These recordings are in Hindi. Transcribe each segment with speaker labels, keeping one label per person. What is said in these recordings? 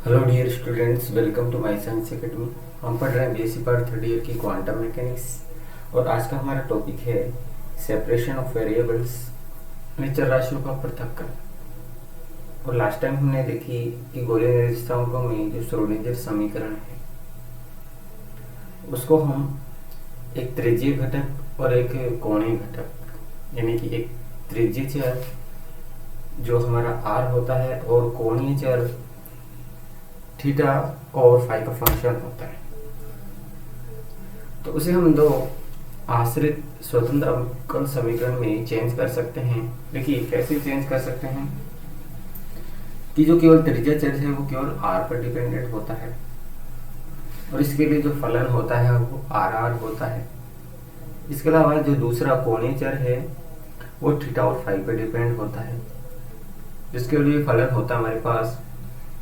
Speaker 1: Hello dear students, welcome to my science academy. हम पढ़ रहे हैं बीएससी पार्ट थर्ड ईयर की क्वांटम मैकेनिक्स और आज का हमारा टॉपिक है सेपरेशन ऑफ वेरिएबल्स, निश्चल राशियों का पृथक्करण। और लास्ट टाइम हमने देखी कि गोलीय निर्देशांकों में जो श्रोडिंगर समीकरण है उसको हम एक त्रिज्यीय घटक और एक कोणीय घटक यानी कि एक त्रिज्यीय चर जो हमारा r होता है और कोणीय चर थीटा और फाई का फंक्शन होता है, तो उसे हम दो आश्रित स्वतंत्र अवकल समीकरण में चेंज कर सकते हैं। देखिए कैसे चेंज कर सकते हैं कि जो केवल त्रिज्या चर है वो केवल r पर डिपेंडेंट होता है और इसके लिए जो फलन होता है वो r होता है। इसके अलावा जो दूसरा कोणीय चर है वो थीटा और फाई पर डिपेंड होता है, जिसके लिए फलन होता है हमारे पास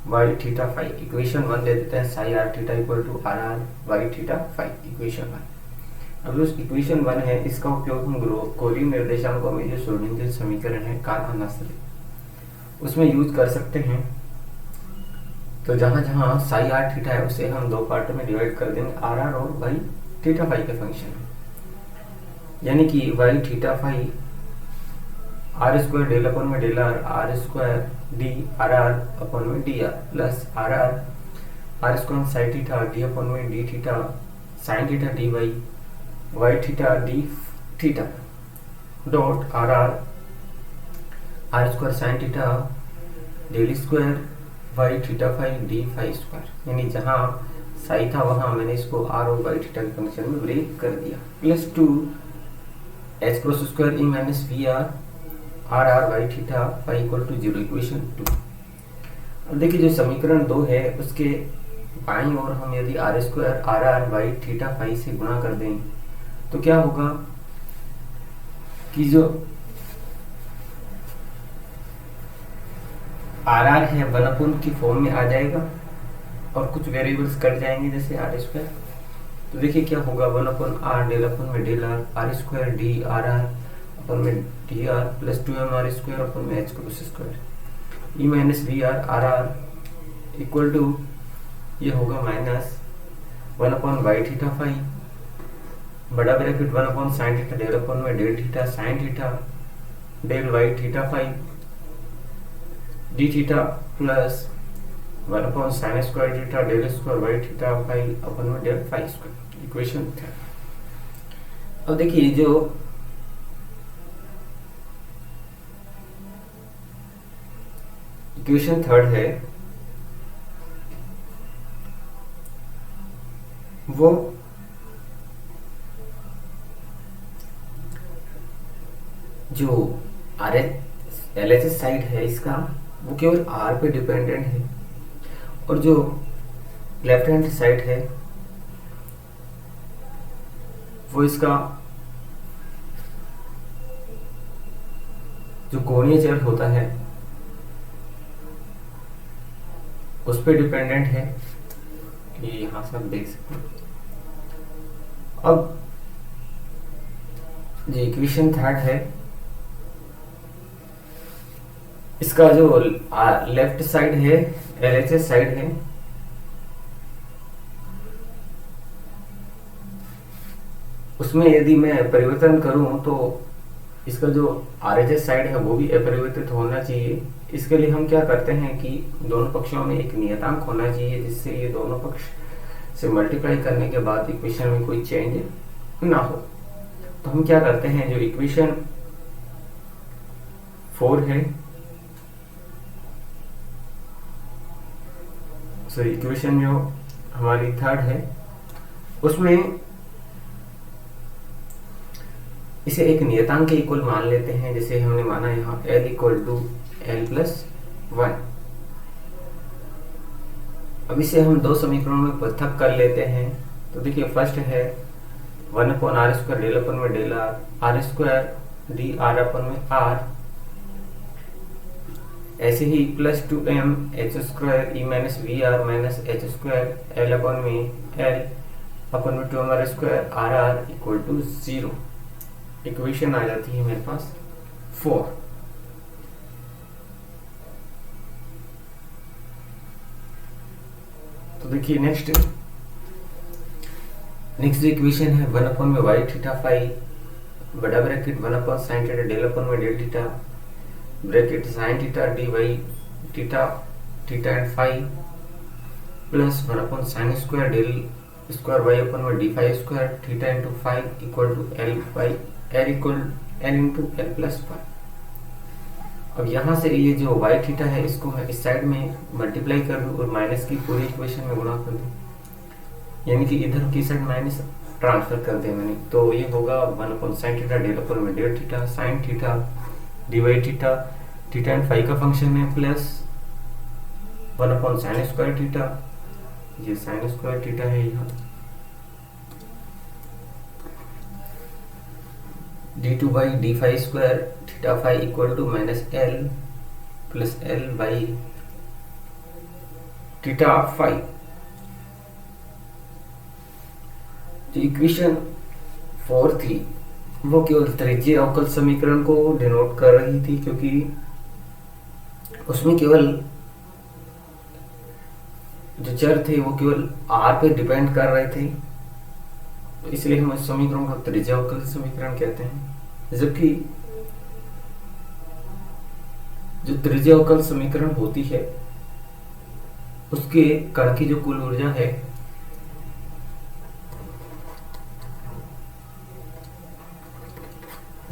Speaker 1: वाई थीटा फाई। इक्वेशन 1 दे देते हैं psi R theta equal to R R Y theta phi, equation 1। अब जो इक्वेशन 1 है इसका उपयोग हम गोलीय निर्देशांकों में जो श्रोडिंगर समीकरण है कारहन आश्रित उसमें यूज कर सकते हैं। तो जहां जहां साई आर थीटा है उसे हम दो पार्टों में डिवाइड कर देंगे, आर आर और वाई थीटा फाई के फंक्शन में, यानी कि y theta phi r square del upon में del r square d r r upon में d r plus r are r square sine theta d upon में d theta sine theta d y y theta D theta dot r are r square sine theta del square y theta phi d phi square. यानी जहां साई था वहां मैंने इसको आर और वाई थीटा के फंक्शन में ब्रेक कर दिया, plus two H cross square E minus we are are R Y theta phi equal to 0, equation 2। अब देखिए जो समीकरण 2 है उसके बाईं ओर हम यदि R square are R Y theta phi से गुणा कर दें तो क्या होगा कि जो आर आर है 1 की फॉर्म में आ जाएगा और कुछ वेरिएबल्स कट जाएंगे जैसे आर स्क्वायर। तो देखिए क्या होगा 1 आर डेल अपन में del r square d r r upon में d r plus 2m r square upon में h cross square E minus we are are r equal to ये होगा minus 1 upon y theta phi बड़ा bracket 1 upon sine theta del upon में del theta sine theta del y theta phi d theta plus 1 upon sine square theta del square y theta phi अपन में डेल फाइव स्क्वायर, इक्वेशन 3। अब देखिए जो इक्वेशन 3 है वो जो R L H S side है इसका वो केवल आर पे डिपेंडेंट है और जो लेफ्ट हैंड साइड है वो इसका जो कोणीय चर होता है उस पे डिपेंडेंट है, ये यहां से आप देख सकते हैं। अब जो इक्वेशन 3 है इसका जो लेफ्ट साइड है एलएचएस साइड है उसमें यदि मैं परिवर्तन करूं तो इसका जो आरएचएस साइड है वो भी अपरिवर्तित होना चाहिए। इसके लिए हम क्या करते हैं कि दोनों पक्षों में एक नियतांक होना चाहिए जिससे ये दोनों पक्ष से मल्टीप्लाई करने के बाद इक्वेशन में कोई चेंज ना हो। तो हम क्या करते हैं, जो इक्वेशन 4 है इक्वेशन जो हमारी 3 है उसमें इसे एक नियतांक के इक्वल मान लेते हैं, जैसे हमने माना यहाँ L equal to L plus 1। अब इसे हम दो समीकरणों में पृथक कर लेते हैं। तो देखिए फर्स्ट है 1 upon r square del upon में del r square d r upon में आर, ऐसे ही plus 2m h square E minus we r minus h square l upon में एल अपन में 2m r square are r equal to 0, equation आ जाती है मेरे पास 4। देखिए नेक्स्ट इक्वेशन है 1 अपॉन में वाई थीटा फाई बड़ा bracket 1 upon sine theta del upon में del theta bracket sine theta d y theta theta and phi plus 1 upon sine square del square y upon में d phi square theta into phi equal to l by l equal l into l plus phi. अब यहाँ से ये जो वाई थीटा है इसको मैं इस साइड में मल्टीप्लाई कर दूँ और माइनस की पूरी इक्वेशन में गुणा कर दूँ, यानी कि इधर की साइड माइनस ट्रांसफर कर दिया मैंने, तो ये होगा 1 upon sine theta del upon में del theta sine theta d y theta theta and phi का फंक्शन है plus 1 upon sine square theta, ये साइन स्क्वायर थीटा है यहाँ d2 by d phi square theta phi equal to minus l plus l by theta phi. जो इक्वेशन 4 थी वो केवल त्रिज्यीय अवकल समीकरण को डिनोट कर रही थी, क्योंकि उसमें केवल जो चर थे वो केवल r पे डिपेंड कर रहे थे, इसलिए हम इस समीकरण को त्रिज्यीय अवकल समीकरण कहते हैं। जबकि जो त्रिज्यीय अवकल समीकरण होती है उसके कण की जो कुल ऊर्जा है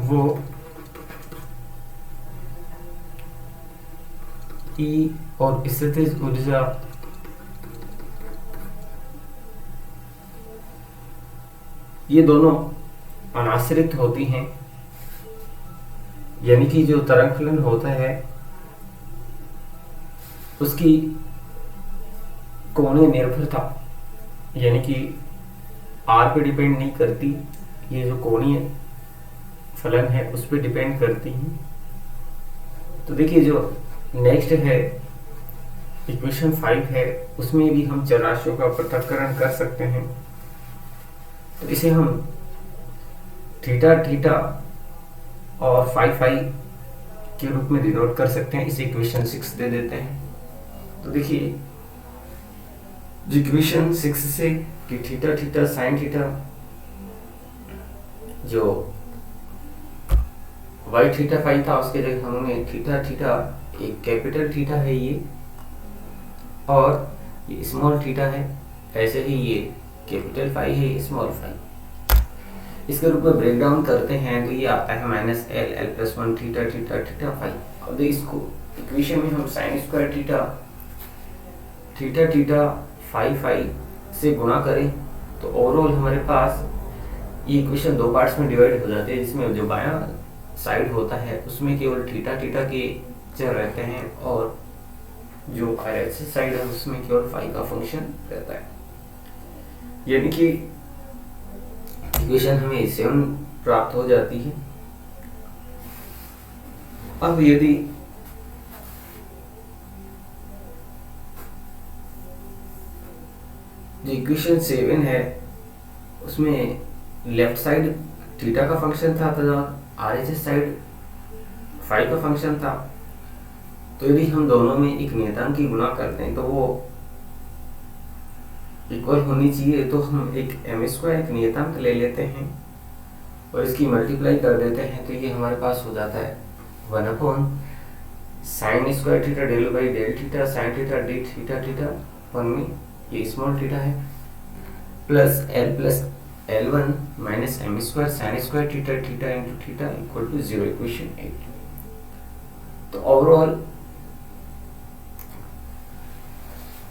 Speaker 1: वो E और स्थितिज ऊर्जा ये दोनों अनाश्रित होती हैं, यानी कि जो तरंग फलन होता है उसकी कोणीय निर्भरता यानी कि r पे डिपेंड नहीं करती, ये जो कोणीय फलन है उस पे डिपेंड करती हैं। तो देखिए जो नेक्स्ट है इक्वेशन 5 है, उसमें भी हम चर राशियों का पृथक्करण कर सकते हैं। तो इसे हम थीटा थीटा और फाई फाई के रूप में डिनोट कर सकते हैं, इसे इक्वेशन 6 दे देते हैं। तो देखिए जो इक्वेशन 6 से कि थीटा थीटा साइन थीटा जो वाई थीटा फाई था उसके जगह हमने थीटा थीटा एक कैपिटल थीटा है ये और ये स्मॉल थीटा है, ऐसे ही ये कैपिटल फाई है स्मॉल फाई, इसके रूप में ब्रेक डाउन करते हैं तो ये आता है minus L L plus 1 theta theta theta phi. अब इसको इक्वेशन में हम sine square theta theta theta phi phi से गुणा करें तो ओवरऑल हमारे पास ये इक्वेशन दो पार्ट्स में डिवाइड हो जाती है, जिसमें जो बायां साइड होता है उसमें केवल थीटा थीटा के चर रहते हैं और जो RHS साइड है उसमें केवल फाई का फंक्शन रहता है, यानी कि इक्वेशन हमें 7 प्राप्त हो जाती है। अब यदि जो इक्वेशन 7 है उसमें लेफ्ट साइड थीटा का फंक्शन था तथा RHS साइड फाई का फंक्शन था, तो यदि हम दोनों में एक नियतांक की गुणा करते हैं तो वो इक्वल होनी चाहिए, तो हम एक m स्क्वायर एक नियतांक ले लेते हैं और इसकी मल्टीप्लाई कर देते हैं, तो ये हमारे पास हो जाता है 1 upon sine square theta del by del theta sine theta D theta theta 1 में ये स्मॉल थीटा है plus L1 minus m square sine square theta theta into theta equal to 0 equation 8। तो ओवरऑल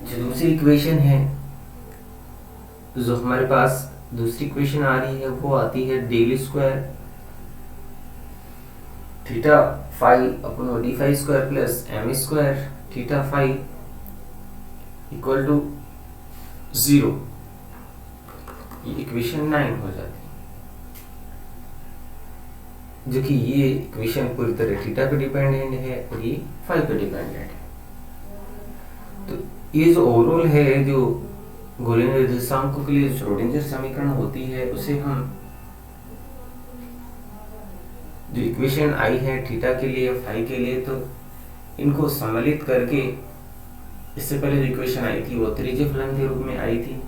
Speaker 1: जो दूसरी इक्वेशन है जो हमारे पास दूसरी इक्वेशन आ रही है वो आती है del square theta phi upon D phi square plus m square theta phi equal to 0, ये इक्वेशन 9 हो जाती है, जो कि ये इक्वेशन पूरी तरह थीटा पे डिपेंडेंट है और ये फाई पे डिपेंडेंट है। तो ये जो ओवरऑल है जो गोलीय निर्देशांकों के लिए श्रोडिंगर समीकरण होती है उसे हम जो इक्वेशन आई है थीटा के लिए फाई के लिए, तो इनको सम्मिलित करके इससे पहले जो इक्वेशन आई थी वो त्रिज्यीय फलन के रूप में आई थी,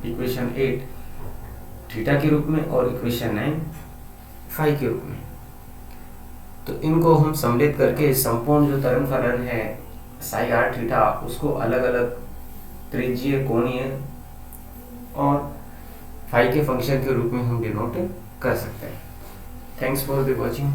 Speaker 1: इक्वेशन 8 थीटा के रूप में और इक्वेशन 9 फाई के रूप में। तो इनको हम सम्मिलित करके संपूर्ण जो तरंग फलन है साई आर थीटा उसको अलग अलग त्रिज्यीय, कोणीय और फाई के फंक्शन के रूप में हम डिनोट कर सकते हैं। Thanks for the watching.